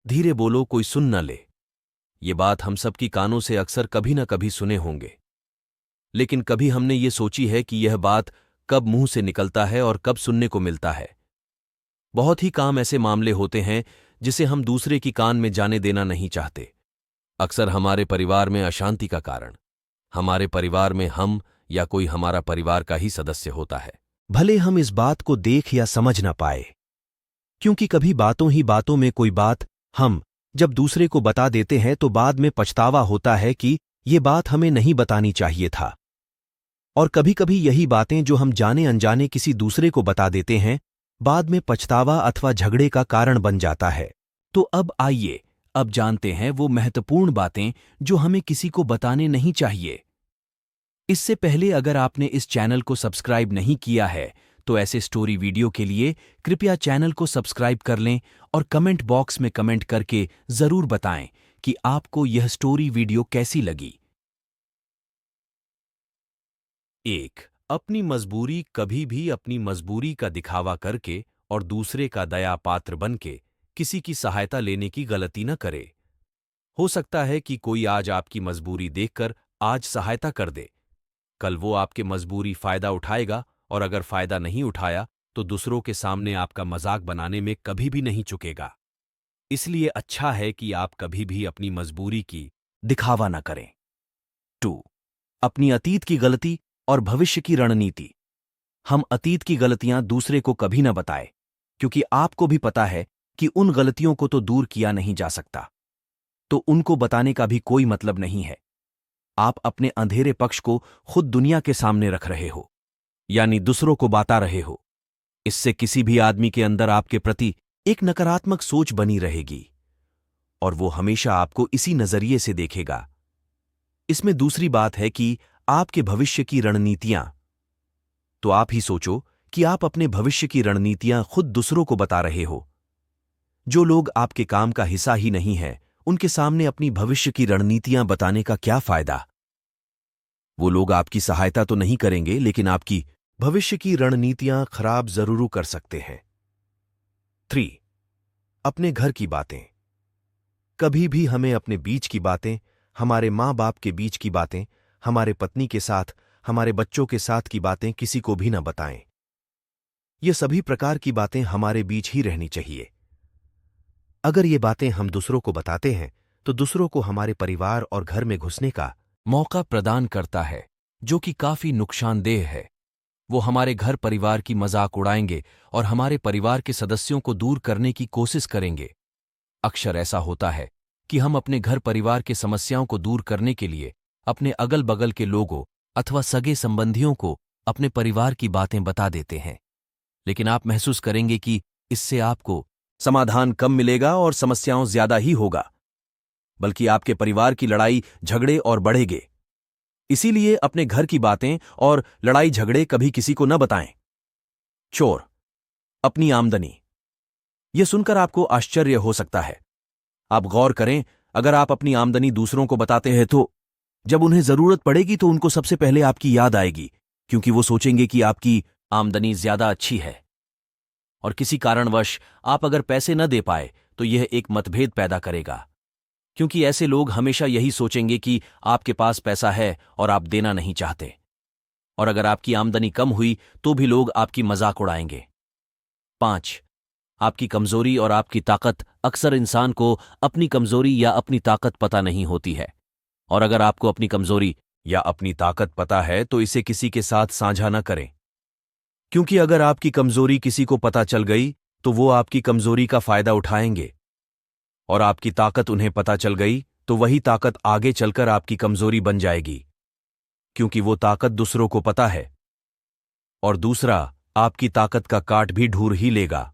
धीरे बोलो, कोई सुन न ले। ये बात हम सबकी कानों से अक्सर कभी न कभी सुने होंगे, लेकिन कभी हमने ये सोची है कि यह बात कब मुंह से निकलता है और कब सुनने को मिलता है। बहुत ही काम ऐसे मामले होते हैं जिसे हम दूसरे की कान में जाने देना नहीं चाहते। अक्सर हमारे परिवार में अशांति का कारण हमारे परिवार में हम या कोई हमारा परिवार का ही सदस्य होता है, भले हम इस बात को देख या समझ ना पाए। क्योंकि कभी बातों ही बातों में कोई बात हम जब दूसरे को बता देते हैं तो बाद में पछतावा होता है कि ये बात हमें नहीं बतानी चाहिए था। और कभी कभी यही बातें जो हम जाने अनजाने किसी दूसरे को बता देते हैं, बाद में पछतावा अथवा झगड़े का कारण बन जाता है। तो अब आइए, अब जानते हैं वो महत्वपूर्ण बातें जो हमें किसी को बताने नहीं चाहिए। इससे पहले अगर आपने इस चैनल को सब्सक्राइब नहीं किया है तो ऐसे स्टोरी वीडियो के लिए कृपया चैनल को सब्सक्राइब कर लें और कमेंट बॉक्स में कमेंट करके जरूर बताएं कि आपको यह स्टोरी वीडियो कैसी लगी। 1. अपनी मजबूरी कभी भी अपनी मजबूरी का दिखावा करके और दूसरे का दया पात्र बनके किसी की सहायता लेने की गलती न करे। हो सकता है कि कोई आज आपकी मजबूरी देखकर आज सहायता कर दे, कल वो आपके मजबूरी फायदा उठाएगा और अगर फायदा नहीं उठाया तो दूसरों के सामने आपका मजाक बनाने में कभी भी नहीं चुकेगा। इसलिए अच्छा है कि आप कभी भी अपनी मजबूरी की दिखावा न करें। 2. अपनी अतीत की गलती और भविष्य की रणनीति। हम अतीत की गलतियां दूसरे को कभी न बताएं, क्योंकि आपको भी पता है कि उन गलतियों को तो दूर किया नहीं जा सकता, तो उनको बताने का भी कोई मतलब नहीं है। आप अपने अंधेरे पक्ष को खुद दुनिया के सामने रख रहे हो, यानी दूसरों को बता रहे हो। इससे किसी भी आदमी के अंदर आपके प्रति एक नकारात्मक सोच बनी रहेगी और वो हमेशा आपको इसी नजरिए से देखेगा। इसमें दूसरी बात है कि आपके भविष्य की रणनीतियां, तो आप ही सोचो कि आप अपने भविष्य की रणनीतियां खुद दूसरों को बता रहे हो। जो लोग आपके काम का हिस्सा ही नहीं है, उनके सामने अपनी भविष्य की रणनीतियां बताने का क्या फायदा। वो लोग आपकी सहायता तो नहीं करेंगे, लेकिन आपकी भविष्य की रणनीतियां खराब जरूर कर सकते हैं। 3. अपने घर की बातें। कभी भी हमें अपने बीच की बातें, हमारे माँ बाप के बीच की बातें, हमारे पत्नी के साथ, हमारे बच्चों के साथ की बातें किसी को भी न बताएं। ये सभी प्रकार की बातें हमारे बीच ही रहनी चाहिए। अगर ये बातें हम दूसरों को बताते हैं तो दूसरों को हमारे परिवार और घर में घुसने का मौका प्रदान करता है, जो कि काफी नुकसानदेह है। वो हमारे घर परिवार की मजाक उड़ाएंगे और हमारे परिवार के सदस्यों को दूर करने की कोशिश करेंगे। अक्सर ऐसा होता है कि हम अपने घर परिवार के समस्याओं को दूर करने के लिए अपने अगल बगल के लोगों अथवा सगे संबंधियों को अपने परिवार की बातें बता देते हैं, लेकिन आप महसूस करेंगे कि इससे आपको समाधान कम मिलेगा और समस्याओं ज्यादा ही होगा, बल्कि आपके परिवार की लड़ाई झगड़े और बढ़ेंगे। इसीलिए अपने घर की बातें और लड़ाई झगड़े कभी किसी को न बताएं। 4. अपनी आमदनी। यह सुनकर आपको आश्चर्य हो सकता है। आप गौर करें, अगर आप अपनी आमदनी दूसरों को बताते हैं तो जब उन्हें जरूरत पड़ेगी तो उनको सबसे पहले आपकी याद आएगी, क्योंकि वो सोचेंगे कि आपकी आमदनी ज्यादा अच्छी है। और किसी कारणवश आप अगर पैसे न दे पाए तो यह एक मतभेद पैदा करेगा, क्योंकि ऐसे लोग हमेशा यही सोचेंगे कि आपके पास पैसा है और आप देना नहीं चाहते। और अगर आपकी आमदनी कम हुई तो भी लोग आपकी मजाक उड़ाएंगे। 5. आपकी कमजोरी और आपकी ताकत। अक्सर इंसान को अपनी कमजोरी या अपनी ताकत पता नहीं होती है, और अगर आपको अपनी कमजोरी या अपनी ताकत पता है तो इसे किसी के साथ साझा न करें, क्योंकि अगर आपकी कमजोरी किसी को पता चल गई तो वो आपकी कमजोरी का फायदा उठाएंगे, और आपकी ताकत उन्हें पता चल गई तो वही ताकत आगे चलकर आपकी कमजोरी बन जाएगी, क्योंकि वो ताकत दूसरों को पता है, और दूसरा आपकी ताकत का काट भी ढूंढ ही लेगा।